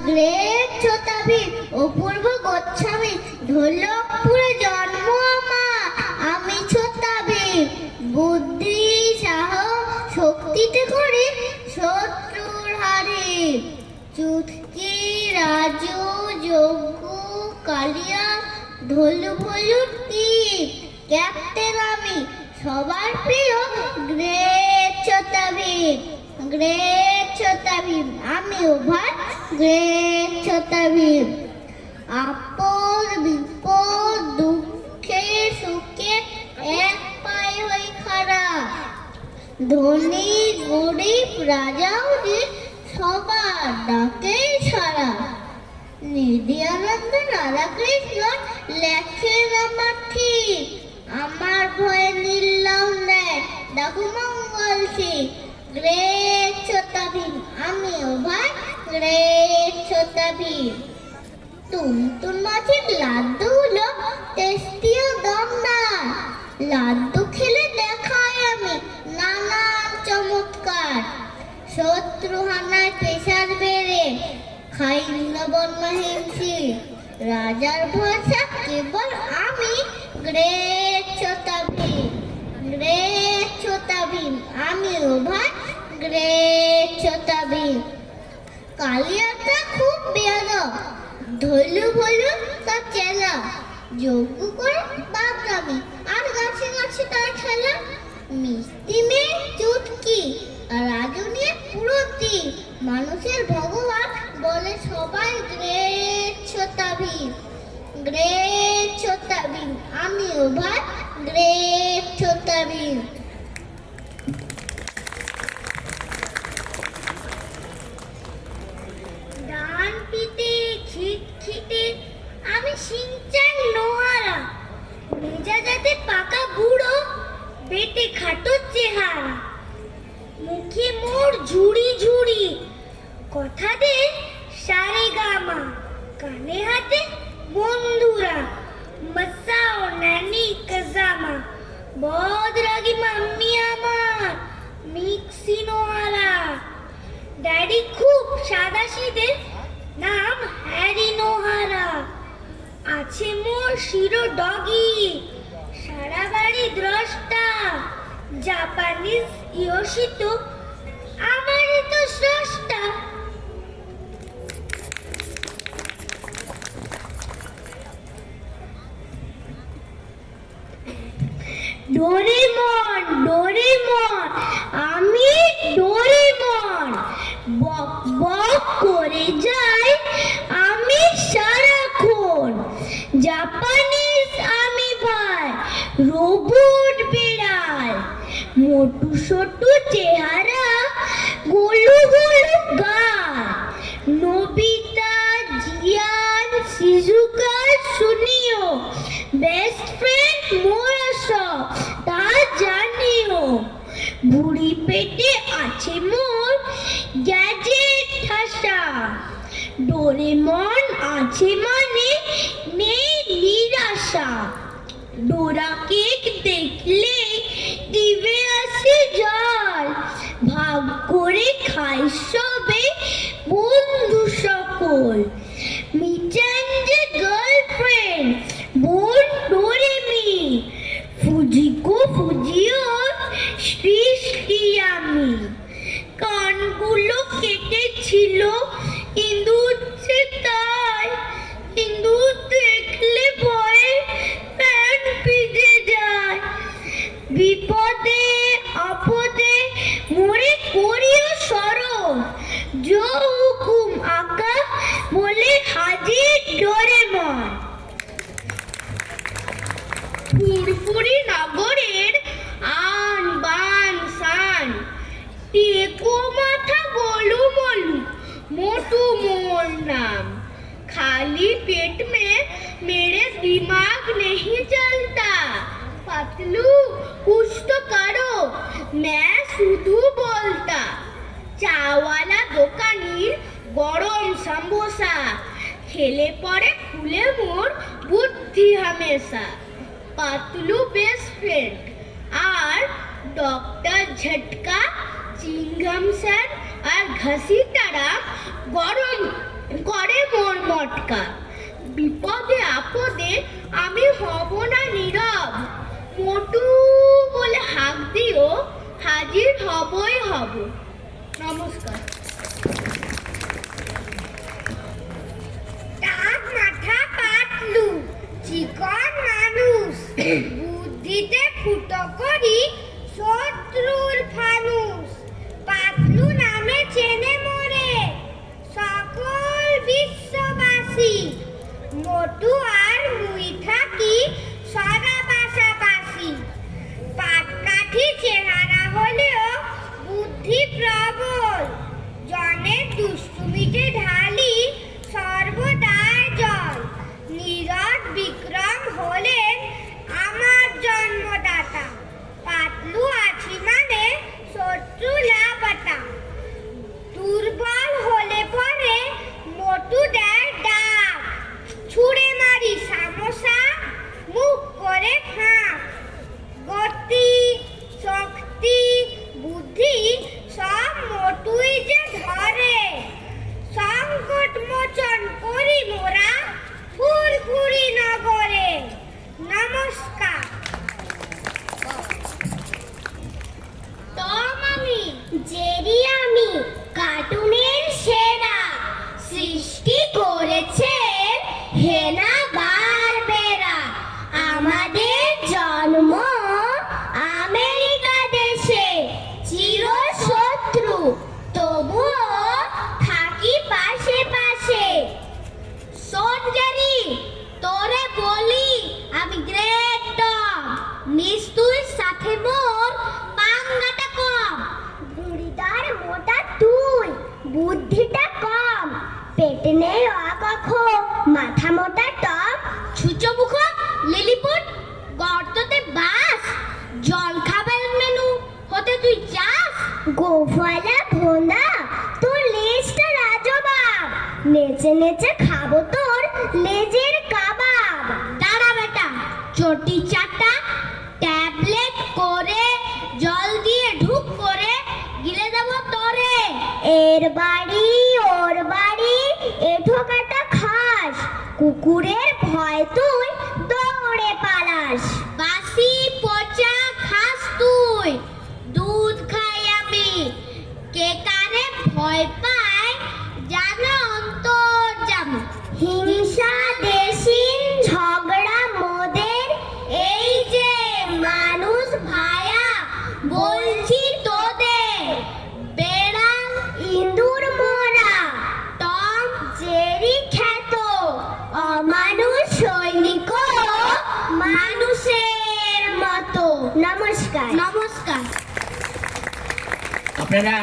Great Chhota Bheem, অপূর্ব গোস্বামী, ঢোলকপুরে জন্ম আমার, আমি ছোটা ভীম। বুদ্ধি সাহস শক্তিতে করে শত্রুর হারে, চুটকি রাজু যজ্ঞ কালিয়া ঢোল ভলুটি, ক্যাপ্টেন আমি সবার প্রিয় গ্রেট ছোটা ভীম। গ্রেট ছোটা ভীম, আমি ওভার গ্রেট ছোটা ভীম। আপদ বিপদ দুঃখে সুখে এক পায়ে হই খাড়া, ধনী গরিব রাজাও যে সবার ডাকেই সারা। নিধিয়ানন্দ রাধাকৃষ্ণ লেখেন আমার ঠিক, আমার ভয়ে নিলাম নেয় ডাকু মঙ্গল সিং। গ্রেট ছোটা ভীম, আমি ওভার গ্রেট ছোটা ভীম। টুনটুন মাছের লাড্ডু হলো টেস্টিও দমদার, লাড্ডু খেলে দেখায় আমি নানান চমৎকার। শত্রু হানায় প্রেসার বেড়ে খাই নবন্ন হিমশি, রাজার ভরসা কেবল আমি গ্রেট ছোটা ভীম। গ্রেট ছোটা ভীম, আমি ওভার গ্রেট ছোটা ভীম। কালিয়াটা খুব বেয়াদব, ধরলু ভলু তার চেলা, যজ্ঞ করে বাপরামি আর গাছে গাছে তার খেলা। মিষ্টি মেয়ে চুটকি আর রাজু নিয়ে পুরোটি, মানুষের ভগবান বলে সবাই গ্রেট ছোটা ভীম। গ্রেট ছোটা ভীম, আমি ওভার গ্রেট ছোটা ভীম। ডান পিঠে খিটখিটে আমি সিংচান নোহারা, মেজাজাতে পাকা বুড়ো পেটে খাটো চেহারা। মুখে মোর ঝুড়ি ঝুড়ি কথা দে সারে গামা, কানে হাতে বন্ধুরা মসাও নানি কাজামা। বহুত রাগী মাম্মি আমার মিক্সি নোহারা, ড্যাডি খুব সাদাসিধে নাম হ্যারি নোহারা। আছে মোর শিরো ডগি সারা বাড়ি দ্রষ্টা, জাপানিজ ইয়োশিতো আমারই তো স্রষ্টা। ডোরেমন ডোরেমন, আমি ডোরেমন, বক বক করে যাই আমি সারাক্ষণ। জাপানিজ আমি ভাই রোবট বেড়াল, মোটু সোটু চেহারা গোলু গোলু গাল। নোবিতা জিয়ান শিজুকা শুনিও, বেস্ট ফ্রেন্ড মোরা সব তা জানিও। বুড়ি পেটে আছে মোর গ্যাজেট ঠাসা, ডোরেমন আছে মানে নেই নিরাশা। ডোরা কেক দেখলে দিবে আসে জল, ভাগ করে খাই সবে বন্ধু সকল। মিচাঞ্জে গার্লফ্রেন্ড বোন ডোরেমি, ফুজিকো ফুজিও সৃষ্টি আমি। কানগুলো কেটেছিল ইঁদুর যে তাই, ইঁদুর দেখলে ভয়ে প্যান্ট ভিজে যায়। বিপদে আপদে মোরে করিও স্মরণ, জো হুকুম আকা বলে হাজির ডোরেমন। ফুরফুরি নগরের আন বান সান, টেকো মাথা গোলু মোলু मोटू मोर नाम। खाली पेट में मेरे दिमाग नहीं चलता, पतलू कुछ तो करो मैं शुधु बोलता। चावाला দোকানির গরম समोसा খেলে পরে ফুলে মোর বুদ্ধি হামেশা। পাতলু বেস্ট ফ্রেন্ড আর ডক্টর ঝটকা চিংগম স্যার আর ঘসিটারা গরম দরকার। বিপদে আপদে আমি হব না নীরব। মোটু বলে হাঁক দিও, হাজির হবই হব। নমস্কার। টাক মাথা পাতলু, চিকন মানুষ, বুদ্ধিতে ফুটো করি শত্রুর ফানুস। পাতলু নামে চেনে মোরে সকল বিশ্ববাসী। মোটু আর মুই থাকি সদা পাশাপাশি। পাটকাঠি চেহারা হলেও বুদ্ধি প্রবল। জনের দুষ্টুমিতে ঢালি সর্বদাই জল। নীরদ বিক্রম হলেন আমার জন্মদাতা। পাতলু আছি মানে শত্রু লাপাতা। দুর্বল হলে পরে মোটু দেয় ডাক। ছুঁড়ে মারি সামোসা, মুখ করে ফাঁক। গতি, শক্তি, বুদ্ধি সব মোটুই যে ধরে। সংকট মোচন করি মোরা ফুরফুরি নগরে। নমস্কার। টম আমি, জেরি আমি, কার্টুনের সেরা। সৃষ্টি করেছে হেনা বারবেরা। আমাদের জন্ম আমেরিকা দেশে। চিরশত্রু তবুও থাকি পাশে পাশে। শোন জেরি, তোরে বলি আমি গ্রেট টম। নিশ্চুর সাথে মোর পাঙ্গাটা কম। বুড়িদার মোটা তুই, বুদ্ধিটা কম। পেটে নেই অকখ, মাথা মোটা টপ। ছুঁচো মুখ লিলিপুট, গর্ততে বাস। জল খাবার মেনু হতে তুই চাস। গোফালা ভোঁদা, তোর লেজটা রাজবাব। নেচে নেচে খাবো তোর লেজের কাবাব। দাঁড়া বেটা, চটি চাটা ট্যাবলেট করে জল দিয়ে ঢুক করে গিলে দেব তোরে। এর বাড়ি ওর বাড়ি এঠো কাটা খাস। কুকুরের ভয় তুই দৌড়ে পালাস। বাসি পচা খাস তুই, দুধ খাই আমি। কে কারে ভয় পায় জানো অন্তর্যামী। হিংসা দেশিন ঝগড়া মোদের, এই যে মানুষ ভায়া বলছি তোদের। বেড়াল ইঁদুর মোরা, টম জেরি খ্যাত। অমানুষ সৈনিক মানুষের মতো। নমস্কার। নমস্কার। আপনারা